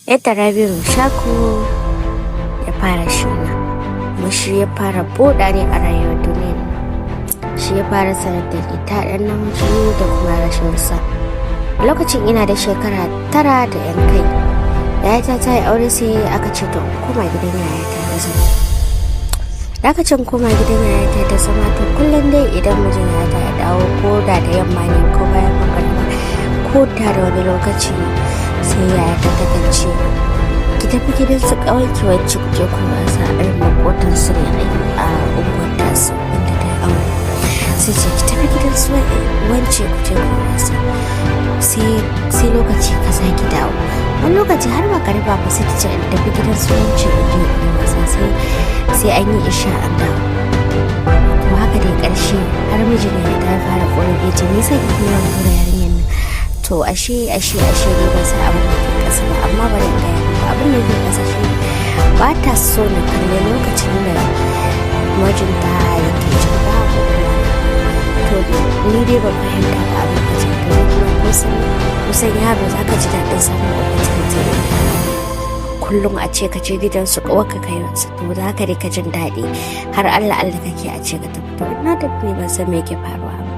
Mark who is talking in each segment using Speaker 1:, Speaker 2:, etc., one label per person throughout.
Speaker 1: Yadda Rabi'u Shagon ya fara shuna, kuma shi ya fara buɗa ne a rayuwar duniya. Shi ya fara sanar da ita ɗan namiji da kuma rashin sa. Lokacin ina da shekara 9 da 'yan kai. Yayata ta yi aure sai aka ce to koma gidan yayata da zama. Lokacin koma gidan yayata ta zama to kullum dai idan mijin yayata ya dawo ko da yamma ne ko bayan magana ko da wani lokaci sai yayata ta kan ce ki tafi gidan su kawai ki wacce ku je ku wasa irin makotan su ne a unguwar tasu inda ta yi aure. Sai ce ki tafi gidan su wance ku je ku wasa sai lokaci ka ki dawo. Wani lokaci har magariba ba sai ta ce in tafi gidan su wance in je in wasa sai an yi isha an dawo. To haka dai ƙarshe har mijin ya ta fara ƙorafi ce me yasa kike yawan tura yarinyar nan. To ashe ne ba sa abin da ke ƙasa ba, amma bari in gaya muku abin da ke ƙasa shi ba ta so na kalli lokacin da mijinta yake jin babu. To ni dai ban fahimta ba a lokacin da kuma kusan yaro za ka ji daɗin samun lokacin da kullum a ce ka ce gidansu ka kai wasu to za ka rika jin daɗi har Allah kake a ce ka tafi. To ina tafi ban san me ke faruwa ba.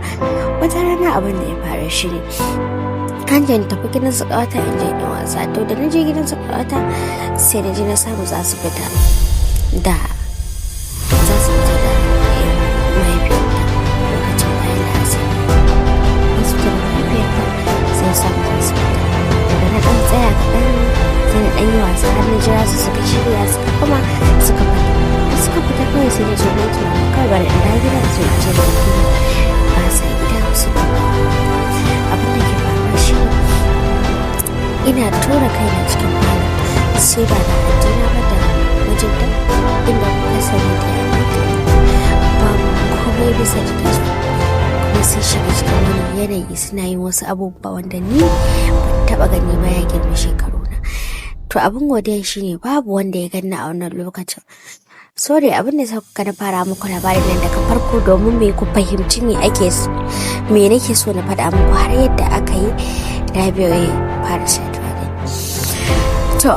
Speaker 1: Wata rana abin da ya faru shi ne an je tafi gidan su ƙawata in je in wasa. To da na je gidan su ƙawata sai na je na samu za su fita da mahaifiyarta lokacin bayan da asali wasu da mahaifiyarta sai samu za su fita. Daga na ɗan tsaya kaɗan sai na ɗan yi wasa har na jira su suka shirya suka kuma suka fita kawai sai na zo na tunanin kawai bari in dawo gida su ce da ba sa gida su ba. Abin da ke faruwa shi ina tura kaina cikin falon sai ba da hajjina ba da mijinta inda kuka sani da yamata babu komai bisa jikinsu kuma sai shiga cikin wani yanayi suna yin wasu abubuwa wanda ni ban taɓa gani ba ya girma shekaru na. To abin godiya shine babu wanda ya ganni a wannan lokacin. Sorry abin da sa kuka na fara muku labarin nan daga farko domin me ku fahimci me nake so na faɗa muku har yadda aka yi Rabi'u ya fara saduwa da. To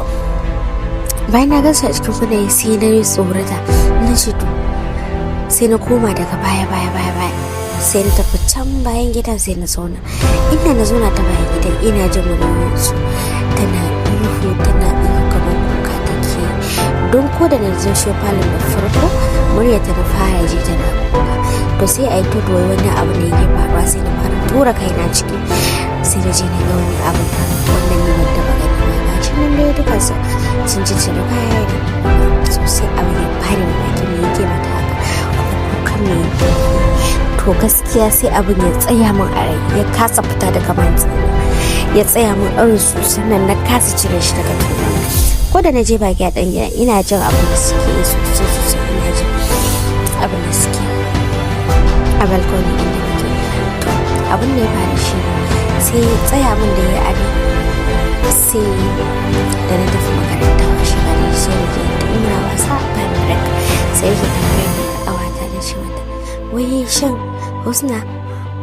Speaker 1: bayan na gansu a cikin kuɗi sai na yi tsorata na ce to sai na koma daga baya sai na tafi can bayan gidan sai na zauna. Inda na zauna ta bayan gidan ina jin muryoyinsu tana ihu kamar kuka take. Don ko da na zo shi falon da farko muryarta na fara ji tana kuka. To sai a yi tudu wani abu ne yake faruwa sai na fara tura kaina ciki sai na je na ga wani abu wannan ne wanda ba gani ba gashi nan dai dukansu sun ji cire kaya da sosai abu ne fari mamaki me yake mata haka kukan me yake. To gaskiya sai abin ya tsaya min a rai ya kasa fita daga mantsana ya tsaya min ɗaurin sosai nan na kasa cire shi daga tunani. Ko da na je baki a ɗan gida ina jin abin da suke yi sosai ina jin abin da suke a balkoni inda nake. To abin da ya faru shi sai tsaya min da ya are sai da na tafi makaranta washe gari sai na je ta muna wasa a bayan break sai ya tambaye ni da ƙawata da ce mata wai shin Husna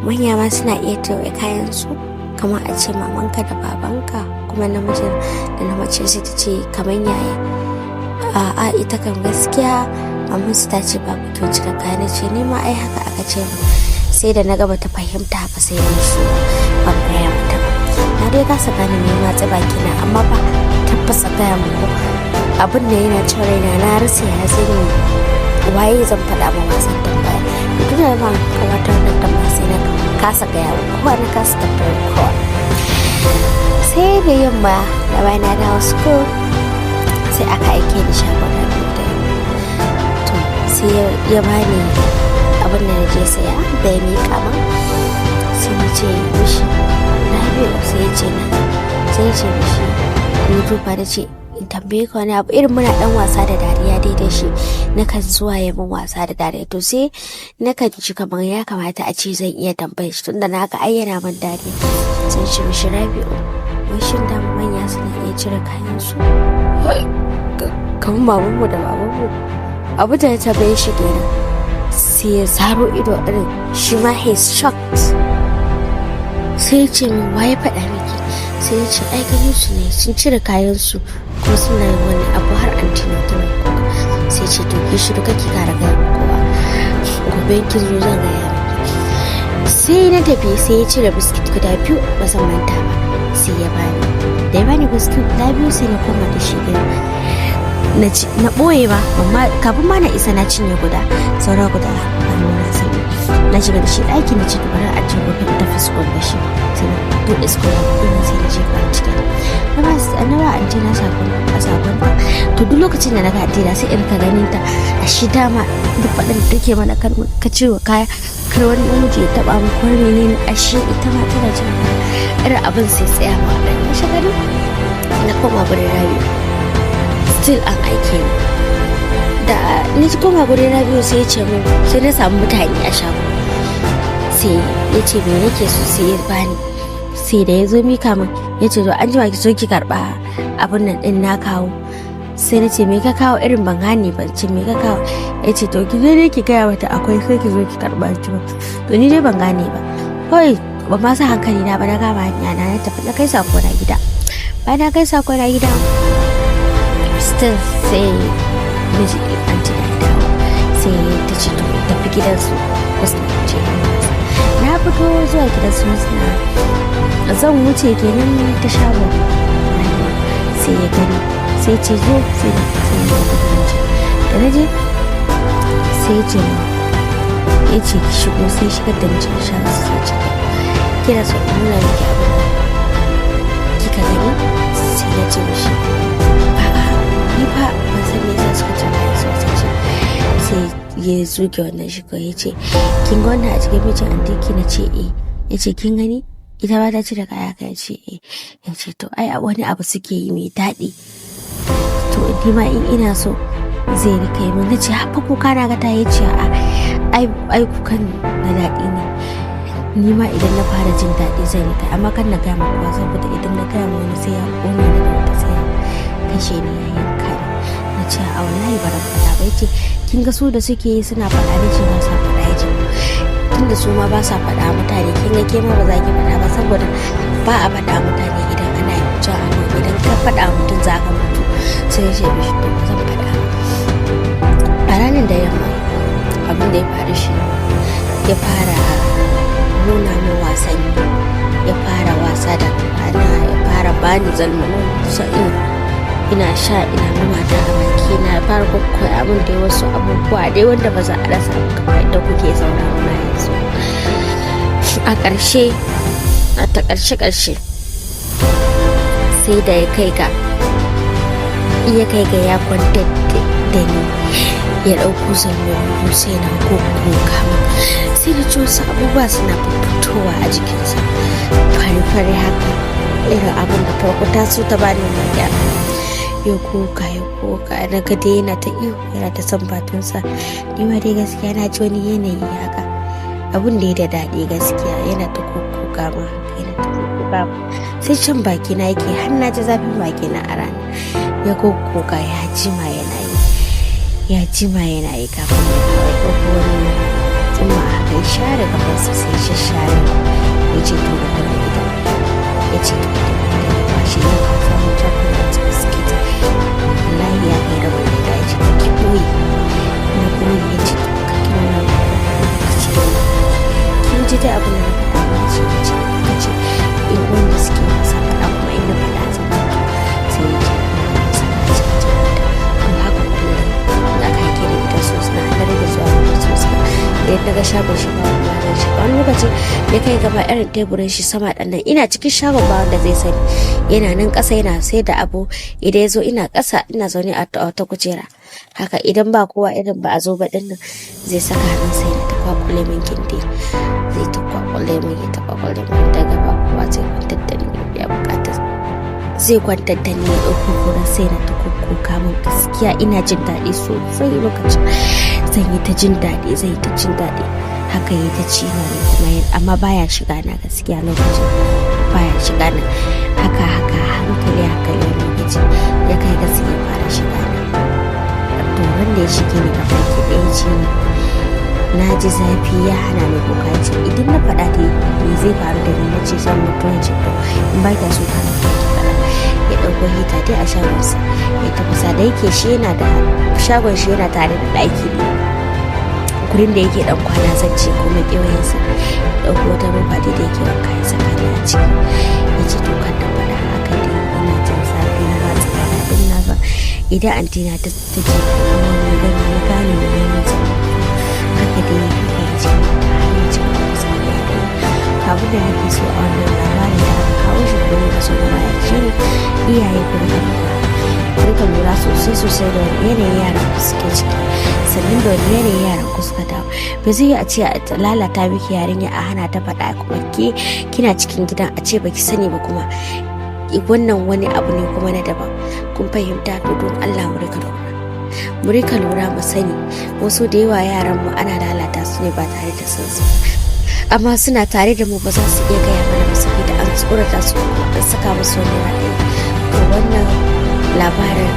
Speaker 1: manya ma suna iya tawaye kayan su kamar a ce mamanka da babanka kuma namijin da na mace sai ta ce kamar yaya. A'a ita kan gaskiya mamansu ta ce babu kyau cika kaya. Na ce ni ma ai haka aka ce mu. Sai da na gaba ta fahimta haka sai na shi ban gaya mata ba. Na dai kasa gane me matsa baki na amma ba tabbas a gaya muku abin da yana cin raina na rasa ya zai waye zan faɗa ma wasan tambaya. Duk da ma kawatar da tambaya sai na kasa gaya wa kowa na kasa tambayar kowa. Sai da yamma da bayan na dawo school sai aka aike ni shagon da to sai ya bani abin da na je saya da ya miƙa min sai na ce mishi na biyu sai ya ce mishi ni duba da ce in tambaye ka wani abu irin muna dan wasa da dariya dai da shi nakan zuwa ya min wasa da dariya to sai nakan ji kamar ya kamata a ce zan iya tambaye shi tunda na ga ayyana min dariya sai shi mishi Rabi'u wai shin da manya suna iya cire kayan su kamar mamanmu da babanmu abu da ya tambaye shi kenan sai ya zaro ido irin shi ma he's shocked sai ya ce min waye faɗa miki sai ya ce ai ganin su ne sun cire kayan su kuma suna yin wani abu har anti na tana kuka. Sai ce to ki shiru kake kara gaya kowa, gobe kin zo zan gaya miki. Sai na tafi sai ya cire biskit guda 2 ba zan manta ba, sai ya bani. Da ya bani biskit guda 2 sai na koma da shi gida na ɓoye ba, amma kafin ma na isa na cinye guda, saura guda hannuna sai na shiga da shi ɗaki na ci dubarar a cikin gobe ta fuskon da shi, sai na buɗe skon ɗin sai na jefa a cikin na ba an ce na a sakon ta. To duk lokacin da na ga antena sai in ka ganin ta a shi dama duk faɗin da take mana ka ce wa kaya kar wani namiji ya taɓa mu kwar menene, a shi ita ma tana jin irin abin sai tsaya ma a ɗan shagari na koma gurin Rabi. Still an aike ni da na koma gurin Rabi sai ya ce min sai na samu mutane a shago, sai ya ce me nake so sai ya bani. Sai da ya zo mika min ya ce to an jima ki so ki karba abin nan din na kawo. Sai na ce me ka kawo, irin ban gane ban ce me ka kawo. Ya ce to ki zo dai ki gaya mata akwai sai ki zo ki karba ki ba. To ni dai ban gane ba, kawai ba ma sa hankali na ba, na gama hanya na tafi na kai sako na gida. Bayan na kai sako na gida still sai miji anti na dawo, sai ta ce to tafi gidansu wasu na ce na fito zuwa gidansu suna zan wuce kenan ta shagon sai ya gani sai ce zo sai da na je sai ce ya ce ki shigo, sai shigar da mace shagon sai ce kina so in nuna miki abin da kika gani. Sai ya ce mishi ni fa ban san me yasa suka ce ba sosai. Sai ya zuge wannan shigo ya ce kin ga wannan a cikin mijin antiki na ce ya ce kin gani ita ba ta cire kaya ka ce ya ce to ai wani abu suke yi mai daɗi, to ni ma in ina so zai rika yi min. Na ce haka kuka na ga ta yi ce ai kukan na daɗi ne, ni ma idan na fara jin daɗi zai rika, amma kan na gaya ma kowa saboda idan na gaya ma wani sai ya ƙone ni da wata sai ya kashe ni ya yanka ni. Na ce a wallahi ba faɗa ba. Ya ce kin ga su da suke yi suna faɗa ne ce ba sa faɗa. Ya ce tunda su ma ba sa faɗa mutane kin ga ke ma ba za ki faɗa ba, saboda ba a faɗa mutane idan ana yi ja ano, idan ka faɗa mutum za ka mutu. Sai ya ce bishi to zan faɗa. A ranar da yamma abin da ya faru shi ya fara nuna min wasanni, ya fara wasa da ana, ya fara bani zalmanin sa'in ina sha ina numata a baki na, ya fara kwakwai abin da wasu abubuwa dai wanda ba za a rasa kamar yadda kuke sauraro na yanzu. A ƙarshe a ta ƙarshe sai da ya kai ga ya kwantar da ni ya ɗauko zalmanin sai na kokoka sai da ci wasu abubuwa suna fitowa a jikinsa fari-fari haka, irin abin da farko ta so ta bani magiya. Ya koka na ga dai yana ta iyo yana ta san batunsa. Ni ma dai gaskiya na ji wani yanayi haka, abin da ya da daɗi gaskiya, yana ta koka ma yana ta koka ma sai can baki na yake har na ji zafin baki na a rana. Ya koka ya jima yana yi kafin ya kawai ɗauko wani tsumma haka ya share gabansa sai ya share. Ya ce to da gida, ya ce to da gida ya kwashe ya kafa mu chocolate biscuit. Wallahi ya kai rabon da ya ce ki ɓoye na ɓoye. Ya ce to ka ki nuna kin ji dai abin da na faɗa ma ce in wanda suke masa faɗa kuma in na faɗa zan sai ya ce da ya daga shagon shi ba wanda shi wani lokacin ya kai gaba irin teburin shi sama ɗan nan, ina cikin shagon ba wanda zai sani, yana nan ƙasa yana sai da abu. Idan ya zo ina ƙasa ina zaune a wata kujera haka, idan ba kowa irin ba a zo ba ɗin nan zai saka hannun sai na ta kwakwale min gindi, zai ta kwakwale min daga ba kowa zai kwantar da ni ya buƙatar zai kwantar da ni ya ɗauko kuran sai na ta kuka min. Gaskiya ina jin daɗi sosai lokacin, zan yi ta jin daɗi haka yi ta ci na kuma amma baya shiga na gaskiya lokacin baya shiga na haka hankali lokaci ya kai gaskiya fara shiga na. To wanda ya shige ni gaba ki ɗaya ci ne na ji zafi ya hana ni kuka. Ce idan na faɗa dai me zai faru da ni, na ce zan mutu. Ya ce to in ba ta so ka faɗa. Ya ɗauko hita dai a shagonsa ya tafasa, da yake shi yana da shagon shi yana tare da ɗaki ne gurin da yake ɗan kwana zance kuma ƙewayensa. Ya ɗauko wata roba dai da yake wanka ya saka ni a ciki. Ya ce to kan da faɗa haka dai ina jin zafi na ba tsakana ɗin na ba. Idan antina ta ce wani gani na gane ne neman zama haka dai haka ya ce mata har ya ci gaba da zafi a ɗaya. Abin da nake so a wannan labarin da aka kawo shi da muka so gaba ya shi ne iyaye ku rika lura sosai da wani yanayin yaran ku suke ciki, sannan da wani yanayin yaran ku suka dawo. Ba zai yi a ce a lalata miki yarinya a hana ta faɗa kuma ke kina cikin gidan a ce baki sani ba, kuma wannan wani abu ne kuma na daban. Kun fahimta? To don Allah mu rika lura mu sani wasu da yawa yaran mu ana lalata su ne ba tare da san su, amma suna tare da mu ba za su iya gaya mana ba saboda an tsorata su an saka musu wani ra'ayi. To wannan labarin